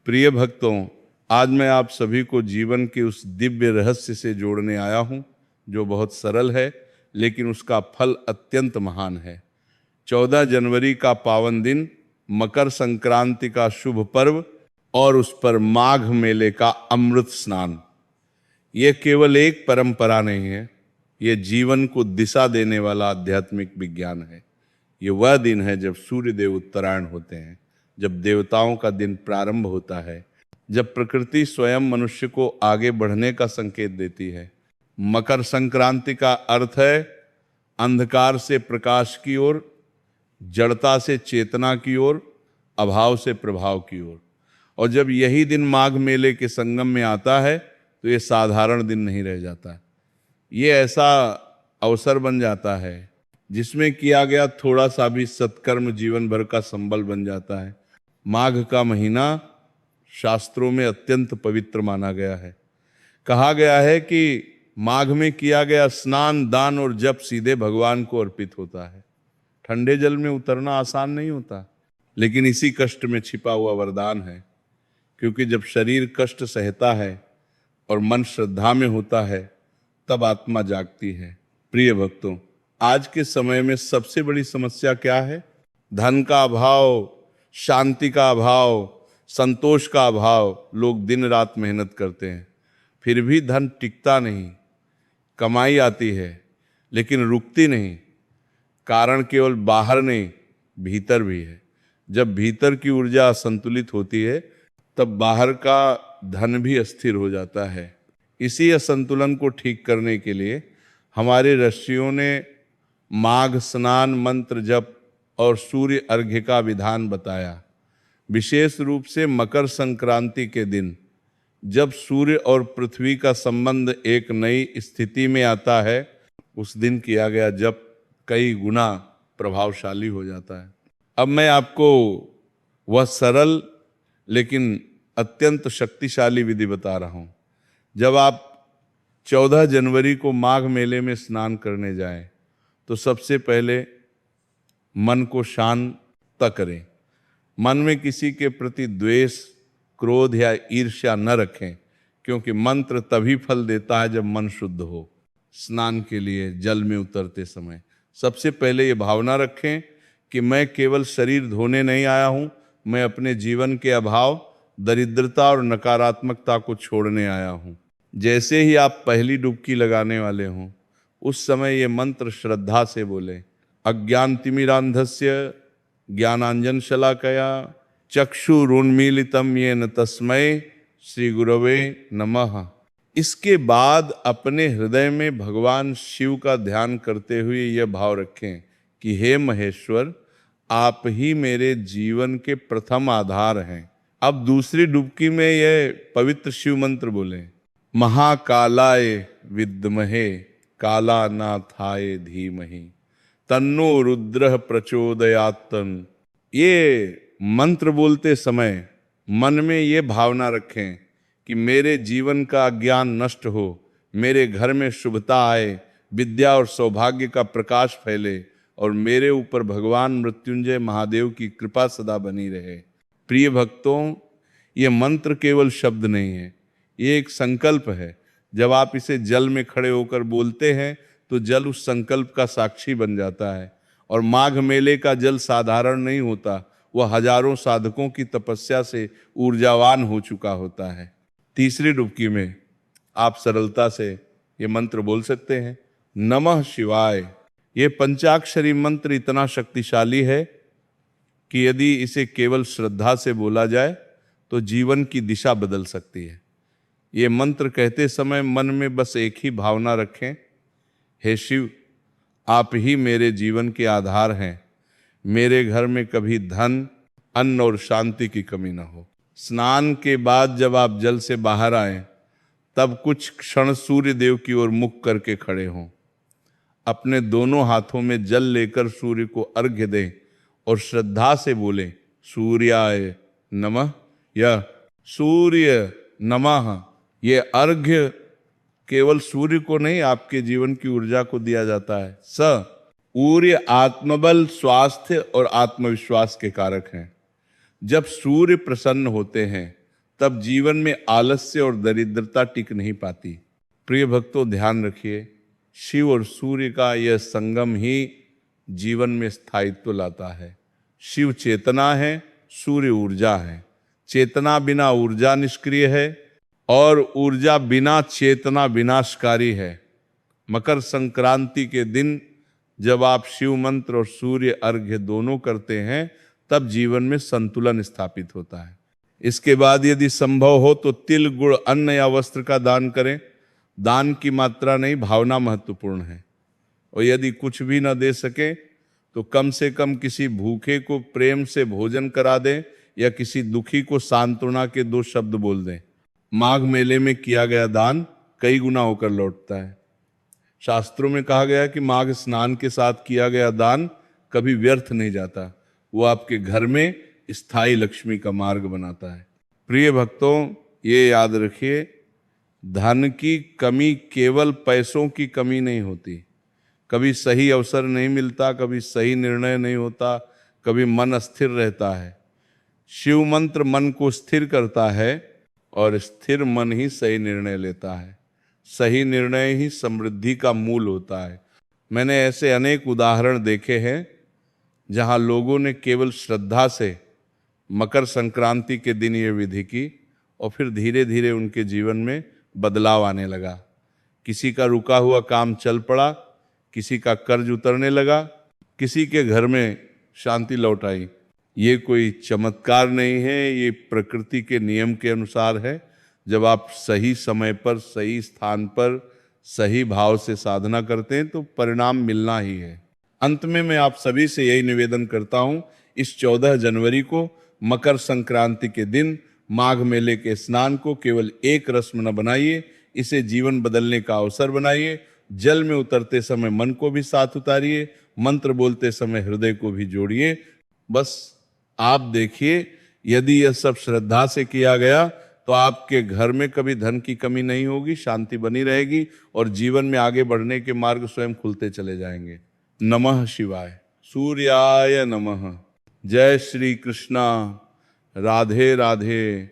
प्रिय भक्तों, आज मैं आप सभी को जीवन के उस दिव्य रहस्य से जोड़ने आया हूं जो बहुत सरल है, लेकिन उसका फल अत्यंत महान है। 14 जनवरी का पावन दिन, मकर संक्रांति का शुभ पर्व और उस पर माघ मेले का अमृत स्नान। ये केवल एक परंपरा नहीं है, ये जीवन को दिशा देने वाला आध्यात्मिक विज्ञान है। ये वह दिन है जब सूर्य देव उत्तरायण होते हैं, जब देवताओं का दिन प्रारंभ होता है, जब प्रकृति स्वयं मनुष्य को आगे बढ़ने का संकेत देती है। मकर संक्रांति का अर्थ है अंधकार से प्रकाश की ओर, जड़ता से चेतना की ओर, अभाव से प्रभाव की ओर। और जब यही दिन माघ मेले के संगम में आता है तो ये साधारण दिन नहीं रह जाता। ये ऐसा अवसर बन जाता है जिसमें किया गया थोड़ा सा भी सत्कर्म जीवन भर का संबल बन जाता है। माघ का महीना शास्त्रों में अत्यंत पवित्र माना गया है। कहा गया है कि माघ में किया गया स्नान, दान और जप सीधे भगवान को अर्पित होता है। ठंडे जल में उतरना आसान नहीं होता, लेकिन इसी कष्ट में छिपा हुआ वरदान है। क्योंकि जब शरीर कष्ट सहता है और मन श्रद्धा में होता है, तब आत्मा जागती है। प्रिय भक्तों, आज के समय में सबसे बड़ी समस्या क्या है? धन का अभाव, शांति का अभाव, संतोष का अभाव। लोग दिन रात मेहनत करते हैं, फिर भी धन टिकता नहीं। कमाई आती है लेकिन रुकती नहीं। कारण केवल बाहर नहीं, भीतर भी है। जब भीतर की ऊर्जा असंतुलित होती है, तब बाहर का धन भी अस्थिर हो जाता है। इसी असंतुलन को ठीक करने के लिए हमारे ऋषियों ने माघ स्नान, मंत्र जप और सूर्य अर्घ्य का विधान बताया। विशेष रूप से मकर संक्रांति के दिन, जब सूर्य और पृथ्वी का संबंध एक नई स्थिति में आता है, उस दिन किया गया जप कई गुना प्रभावशाली हो जाता है। अब मैं आपको वह सरल लेकिन अत्यंत शक्तिशाली विधि बता रहा हूँ। जब आप 14 जनवरी को माघ मेले में स्नान करने जाएं, तो सबसे पहले मन को शांत करें। मन में किसी के प्रति द्वेष, क्रोध या ईर्ष्या न रखें, क्योंकि मंत्र तभी फल देता है जब मन शुद्ध हो। स्नान के लिए जल में उतरते समय सबसे पहले ये भावना रखें कि मैं केवल शरीर धोने नहीं आया हूँ, मैं अपने जीवन के अभाव, दरिद्रता और नकारात्मकता को छोड़ने आया हूँ। जैसे ही आप पहली डुबकी लगाने वाले हों, उस समय ये मंत्र श्रद्धा से बोलें। अज्ञानतिमिरान्धस्य ज्ञानांजन शलाकया चक्षुरुन्मीलितं येन तस्मै श्री गुरवे नमः। इसके बाद अपने हृदय में भगवान शिव का ध्यान करते हुए यह भाव रखें कि हे महेश्वर, आप ही मेरे जीवन के प्रथम आधार हैं। अब दूसरी डुबकी में यह पवित्र शिव मंत्र बोलें। महाकालाय विद्महे कालानाथाय धीमहि तन्नो रुद्रः प्रचोदयात्तन। ये मंत्र बोलते समय मन में ये भावना रखें कि मेरे जीवन का अज्ञान नष्ट हो, मेरे घर में शुभता आए, विद्या और सौभाग्य का प्रकाश फैले और मेरे ऊपर भगवान मृत्युंजय महादेव की कृपा सदा बनी रहे। प्रिय भक्तों, ये मंत्र केवल शब्द नहीं है, ये एक संकल्प है। जब आप इसे जल में खड़े होकर बोलते हैं तो जल उस संकल्प का साक्षी बन जाता है। और माघ मेले का जल साधारण नहीं होता, वह हजारों साधकों की तपस्या से ऊर्जावान हो चुका होता है। तीसरी डुबकी में आप सरलता से ये मंत्र बोल सकते हैं, नमः शिवाय। ये पंचाक्षरी मंत्र इतना शक्तिशाली है कि यदि इसे केवल श्रद्धा से बोला जाए तो जीवन की दिशा बदल सकती है। ये मंत्र कहते समय मन में बस एक ही भावना रखें, हे शिव, आप ही मेरे जीवन के आधार हैं। मेरे घर में कभी धन, अन्न और शांति की कमी न हो। स्नान के बाद जब आप जल से बाहर आए, तब कुछ क्षण सूर्य देव की ओर मुख करके खड़े हों। अपने दोनों हाथों में जल लेकर सूर्य को अर्घ्य दें और श्रद्धा से बोलें, सूर्याय नमः या सूर्य नमः। ये अर्घ्य केवल सूर्य को नहीं, आपके जीवन की ऊर्जा को दिया जाता है। सूर्य आत्मबल, स्वास्थ्य और आत्मविश्वास के कारक हैं। जब सूर्य प्रसन्न होते हैं तब जीवन में आलस्य और दरिद्रता टिक नहीं पाती। प्रिय भक्तों, ध्यान रखिए, शिव और सूर्य का यह संगम ही जीवन में स्थायित्व लाता है। शिव चेतना है, सूर्य ऊर्जा है। चेतना बिना ऊर्जा निष्क्रिय है और ऊर्जा बिना चेतना विनाशकारी है। मकर संक्रांति के दिन जब आप शिव मंत्र और सूर्य अर्घ्य दोनों करते हैं, तब जीवन में संतुलन स्थापित होता है। इसके बाद यदि संभव हो तो तिल, गुड़, अन्न या वस्त्र का दान करें। दान की मात्रा नहीं, भावना महत्वपूर्ण है। और यदि कुछ भी न दे सके तो कम से कम किसी भूखे को प्रेम से भोजन करा दें या किसी दुखी को सांत्वना के 2 शब्द बोल दें। माघ मेले में किया गया दान कई गुना होकर लौटता है। शास्त्रों में कहा गया कि माघ स्नान के साथ किया गया दान कभी व्यर्थ नहीं जाता, वो आपके घर में स्थायी लक्ष्मी का मार्ग बनाता है। प्रिय भक्तों, ये याद रखिए, धन की कमी केवल पैसों की कमी नहीं होती। कभी सही अवसर नहीं मिलता, कभी सही निर्णय नहीं होता, कभी मन अस्थिर रहता है। शिव मंत्र मन को स्थिर करता है और स्थिर मन ही सही निर्णय लेता है। सही निर्णय ही समृद्धि का मूल होता है। मैंने ऐसे अनेक उदाहरण देखे हैं जहां लोगों ने केवल श्रद्धा से मकर संक्रांति के दिन ये विधि की और फिर धीरे धीरे उनके जीवन में बदलाव आने लगा। किसी का रुका हुआ काम चल पड़ा, किसी का कर्ज उतरने लगा, किसी के घर में शांति लौट आई। ये कोई चमत्कार नहीं है, ये प्रकृति के नियम के अनुसार है। जब आप सही समय पर, सही स्थान पर, सही भाव से साधना करते हैं तो परिणाम मिलना ही है। अंत में मैं आप सभी से यही निवेदन करता हूं, इस 14 जनवरी को मकर संक्रांति के दिन माघ मेले के स्नान को केवल एक रस्म न बनाइए, इसे जीवन बदलने का अवसर बनाइए। जल में उतरते समय मन को भी साथ उतारिए, मंत्र बोलते समय हृदय को भी जोड़िए। बस आप देखिए, यदि यह सब श्रद्धा से किया गया तो आपके घर में कभी धन की कमी नहीं होगी, शांति बनी रहेगी और जीवन में आगे बढ़ने के मार्ग स्वयं खुलते चले जाएंगे। नमः शिवाय। सूर्याय नमः। जय श्री कृष्णा। राधे राधे।